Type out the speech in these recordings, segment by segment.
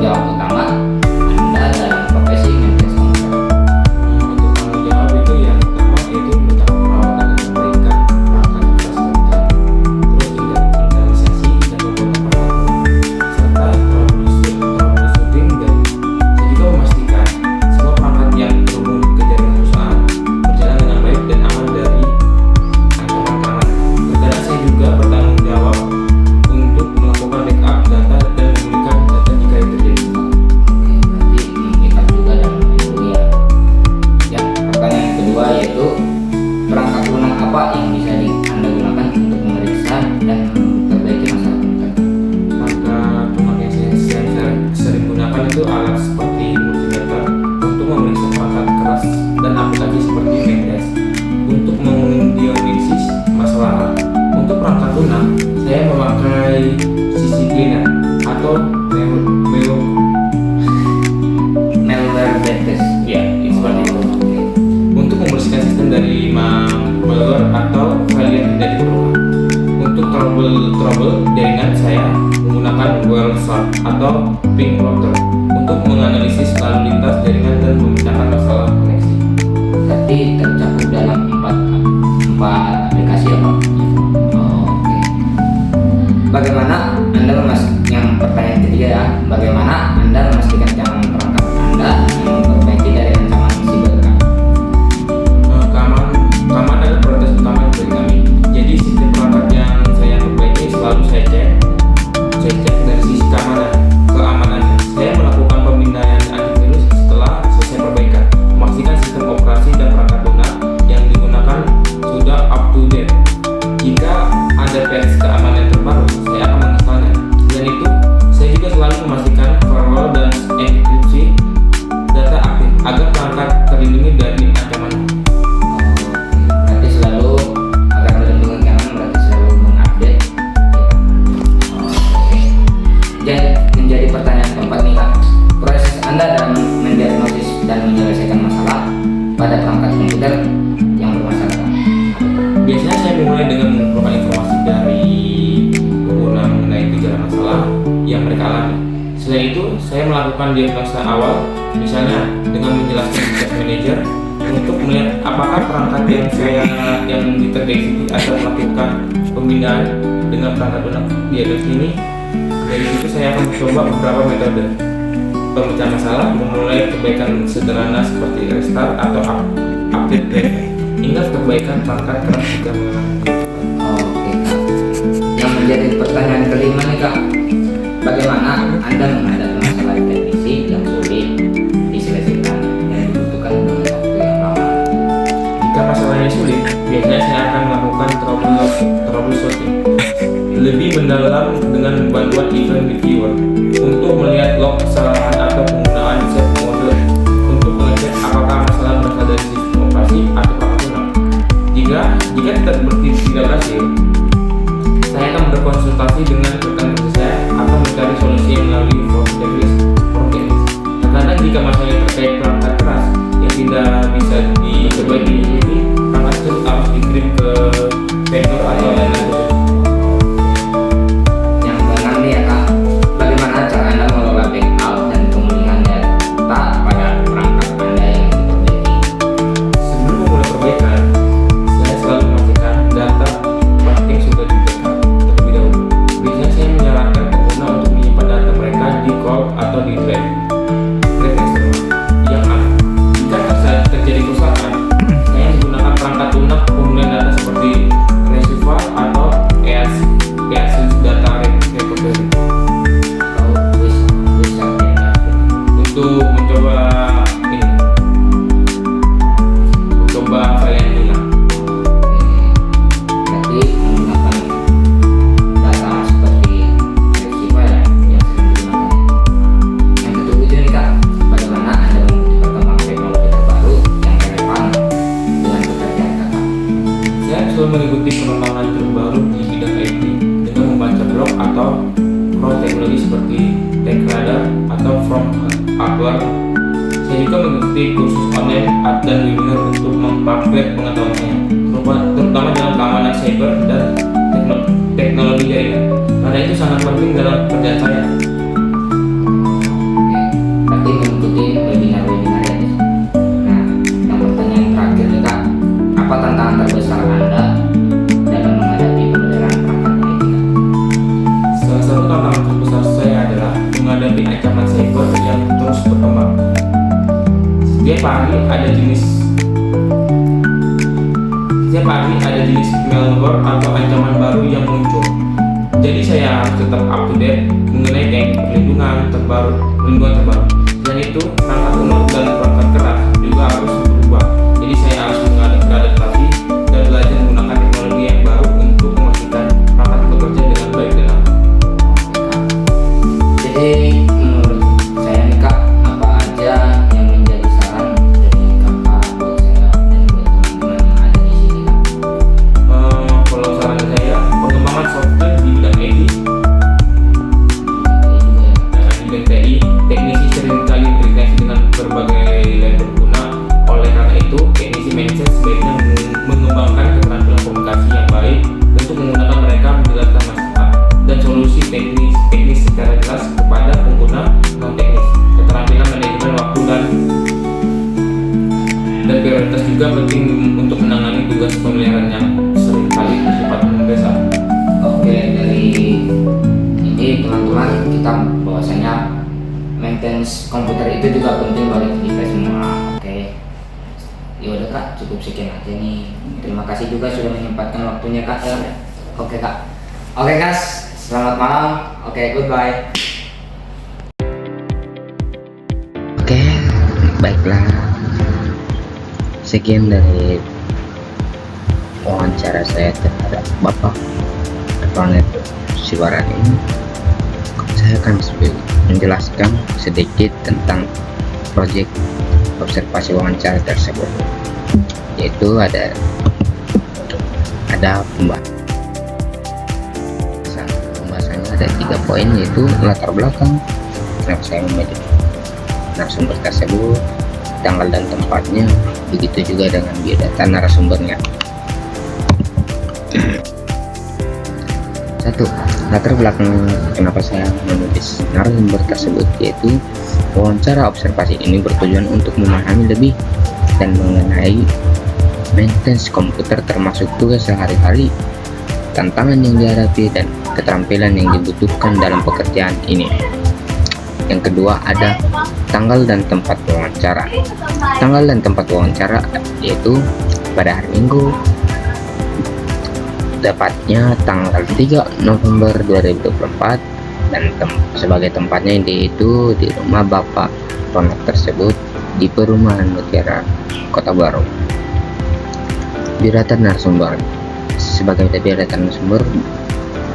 jawab utama Anda dalam profesi maintenance komputer? Untuk tanggung jawab itu yang pertama yaitu tentang perawatan dan perbaikan perangkat infrastruktur, terus juga inventarisasi dan pembuatan perangkat, serta troubleshooting, dan saya juga memastikan semua perangkat yang terhubung ke jaringan perusahaan berjalan dengan baik dan aman dari ancaman keamanan. Terkadang saya juga bertanggung jawab untuk melakukan backup data dan memulihkan data jika itu terjadi. Oke, berarti mengikat juga dalam melindungi ya. Ya, pertanyaan kedua yaitu perangkat lunak apa yang bisa Anda gunakan untuk memeriksa dan memperbaiki masalah komputer? Maka tunak yang saya sering gunakan itu alat seperti multimeter untuk memeriksa perangkat keras dan aplikasi seperti Mendes untuk mendiagnosis masalah. Untuk perangkat lunak, saya memakai CC Cleaner atau Malware Backtest. ya, seperti itu, Oke. untuk membersihkan sistem dari malware atau file yang tidak diperlukan. Untuk trouble jaringan, saya menggunakan WireShark atau ping router untuk menganalisis lalu lintas jaringan dan memecahkan masalah koneksi. Berarti tercakup dalam empat aplikasi ya Pak? Oke. Bagaimana Anda yang pertanyaan ketiga ya, bagaimana Anda memastikan keamanan perangkat Anda yang memperbaiki dari ancaman siber? Keamanan adalah prioritas utama bagi kami. Jadi sistem perangkat yang saya perbaiki selalu saya cek dari sisi keamanannya. Saya melakukan pemindaian antivirus setelah selesai perbaikan, memastikan sistem operasi dan perangkat lunak yang digunakan sudah up to date. Jika ada patch keamanan terbaru, saya akan menginstalnya. Selain itu, saya juga selalu memastikan firewall dan enkripsi data aktif agar perangkat terlindungi dari ancaman. Berarti selalu agar melindungi keamanan berarti selalu mengupdate. Oke. Dan menjadi pertanyaan keempat nih Kak, proses Anda dalam mendiagnosis dan menyelesaikan masalah pada perangkat komputer yang bermasalah Kak? Biasanya saya memulai dengan mengumpulkan informasi dari pengguna mengenai gejala masalah yang mereka alami. Selain itu, saya melakukan diagnosa awal, misalnya dengan menjelaskan ke test manager untuk melihat apakah perangkat yang diterdeteksi atau melakukan pemindahan dengan perangkat lunak diagnosis ini. Dari situ saya akan mencoba beberapa metode pemecahan masalah, memulai perbaikan sederhana seperti restart atau update data, hingga perbaikan perangkat keras jika mengalami kerusakan. Oke Kak. Yang menjadi pertanyaan kelima nih Kak, bagaimana Anda menghadapi masalah teknisi yang sulit diselesaikan dan dibutuhkan dengan waktu yang lama? Jika masalahnya sulit, biasanya saya akan melakukan troubleshooting lebih mendalam dengan bantuan event reviewer untuk melihat log kesalahan atau penggunaan set mode untuk mengecek apakah masalah berasal dari sistem operasi atau perangkat lunak. Jika tidak berhasil, saya akan berkonsultasi dengan rekan kerja saya atau mencari solusi melalui forum. Terkadang jika masalahnya terkait perangkat keras yang tidak bisa diperbaiki ini, perangkat tersebut harus dikirim ke vendor atau lain-lain. Yang keenam nih ya Kak, bagaimana cara Anda mengelola backup dan pemulihan data pada perangkat Anda yang diperbaiki? Sebelum memulai perbaikan, saya selalu memastikan data penting sudah di-backup terlebih dahulu. Biasanya saya menyarankan pengguna untuk menyimpan data mereka di cloud atau di drive eksternal yang aman. Jika terjadi kerusakan, saya menggunakan perangkat lunak pemulihan data seperti Reservoir atau EASUS Data Recovery Atau wizard ya? untuk mencoba file yang hilang. Berarti menggunakan data seperti Reservoir ya yang sering digunakan. Yang ketujuh nih Kak, bagaimana Anda mengikuti perkembangan teknologi terbaru yang relevan dengan pekerjaan Kakak? Saya selalu mengikuti perkembangan terbaru di bidang IT dengan membaca blog atau pro teknologi seperti TechRadar atau From Hardware. Saya juga mengikuti kursus online dan webinar untuk mengupgrade pengetahuan saya, terutama dalam keamanan cyber dan teknologi jaringan. Karena itu sangat penting dalam pekerjaan saya. cyber yang terus berkembang. Setiap hari ada jenis malware atau ancaman baru yang muncul. Jadi saya harus tetap up to date mengenai teknik perlindungan terbaru. Dan itu perangkat lunak dan perangkat keras juga harus berubah. Jadi saya harus beradaptasi dan belajar menggunakan teknologi yang baru untuk memastikan perangkat bekerja dengan baik dan aman. Jadi menurut saya nih Kak, apa aja yang menjadi saran dari Kakak buat saya dan buat teman-teman yang ada di sini Kak? Kalau saran saya, pengembangan software di bidang IT di bidang TI, teknisi seringkali berinteraksi dengan berbagai level guna. Oleh karena itu, teknisi mindset sebaiknya mengembangkan keterampilan komunikasi yang baik untuk memudahkan mereka menjelaskan masalah dan solusi teknis secara jelas kepada pengguna non teknis. Keterampilan manajemen waktu dan prioritas juga penting untuk menangani tugas pemeliharaan yang seringkali bersifat mendesak. Oke, dari ini teman-teman kita bahwasanya maintenance komputer itu juga penting bagi kita semua. Oke, ya udah Kak, cukup sekian aja nih. Terima kasih juga sudah menyempatkan waktunya Kak. Oke Kak. Oke guys, selamat malam. Oke, goodbye. Oke, baiklah. Sekian dari wawancara saya terhadap Bapak Ronald Sibarani ini. Saya akan menjelaskan sedikit tentang proyek observasi wawancara tersebut, yaitu ada pembahasannya ada 3 poin, yaitu latar belakang kenapa saya memilih narasumber tersebut, tanggal dan tempatnya, begitu juga dengan biodata narasumbernya. 1. Latar belakang kenapa saya menulis narasumber tersebut, yaitu wawancara observasi ini bertujuan untuk memahami lebih dan mengenai maintenance komputer, termasuk tugas sehari-hari, tantangan yang dihadapi, dan keterampilan yang dibutuhkan dalam pekerjaan ini. Yang kedua, ada tanggal dan tempat wawancara. Tanggal dan tempat wawancara yaitu pada hari Minggu, tepatnya tanggal 3 November 2024, dan sebagai tempatnya yaitu di rumah Bapak Ronald tersebut di Perumahan Mutiara, Kota Baru. Biodata narasumber. Sebagai biodata narasumber,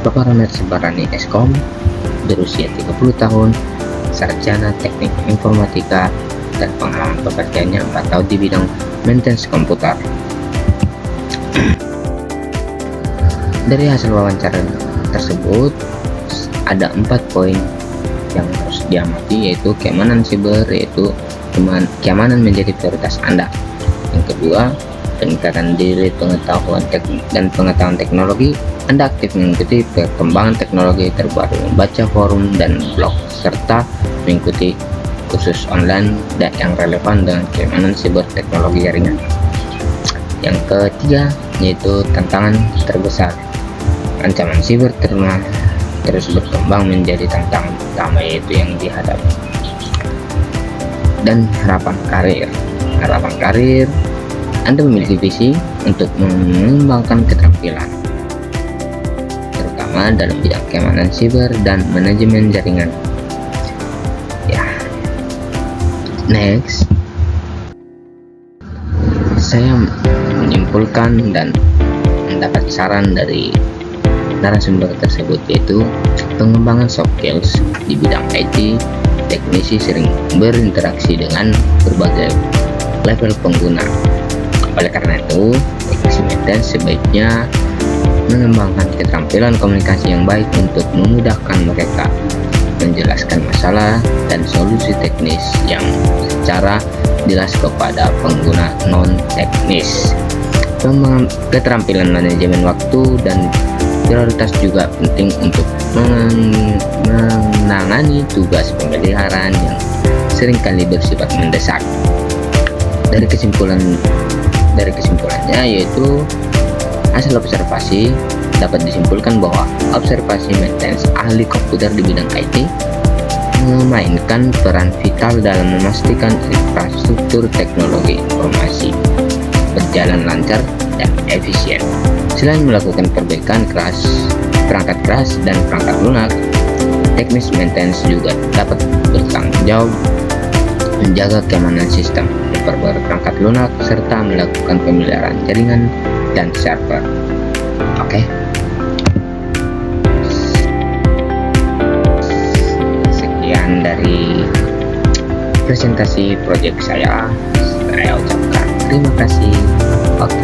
Bapak Ronald Sibarani Eskom, berusia 30 tahun, sarjana teknik informatika, dan pengalaman pekerjaannya 4 tahun di bidang maintenance komputer. Dari hasil wawancara tersebut ada 4 poin yang harus diamati, yaitu keamanan siber, yaitu keamanan menjadi prioritas Anda. Yang kedua, peningkatan diri, pengetahuan teknologi. Anda aktif mengikuti perkembangan teknologi terbaru, membaca forum dan blog, serta mengikuti kursus online dan yang relevan dengan keamanan siber teknologi jaringan. Yang ketiga, yaitu tantangan terbesar. Ancaman siber terus berkembang menjadi tantangan utama, yaitu yang dihadapi. Dan harapan karir. Anda memiliki visi untuk mengembangkan keterampilan, terutama dalam bidang keamanan siber dan manajemen jaringan. Ya, next, saya menyimpulkan dan mendapat saran dari narasumber tersebut, yaitu pengembangan soft skills di bidang IT. Teknisi sering berinteraksi dengan berbagai level pengguna. Oleh karena itu, teknisi maintenance sebaiknya mengembangkan keterampilan komunikasi yang baik untuk memudahkan mereka menjelaskan masalah dan solusi teknis yang secara jelas kepada pengguna non-teknis. Keterampilan manajemen waktu dan prioritas juga penting untuk menangani tugas pemeliharaan yang seringkali bersifat mendesak. Dari kesimpulannya, yaitu hasil observasi dapat disimpulkan bahwa observasi maintenance ahli komputer di bidang IT memainkan peran vital dalam memastikan infrastruktur teknologi informasi berjalan lancar dan efisien. Selain melakukan perbaikan perangkat keras dan perangkat lunak, teknis maintenance juga dapat bertanggung jawab menjaga keamanan sistem, memperbarui perangkat lunak, serta melakukan pemeliharaan jaringan dan server. Oke. Sekian dari presentasi proyek saya ucapkan terima kasih. Oke.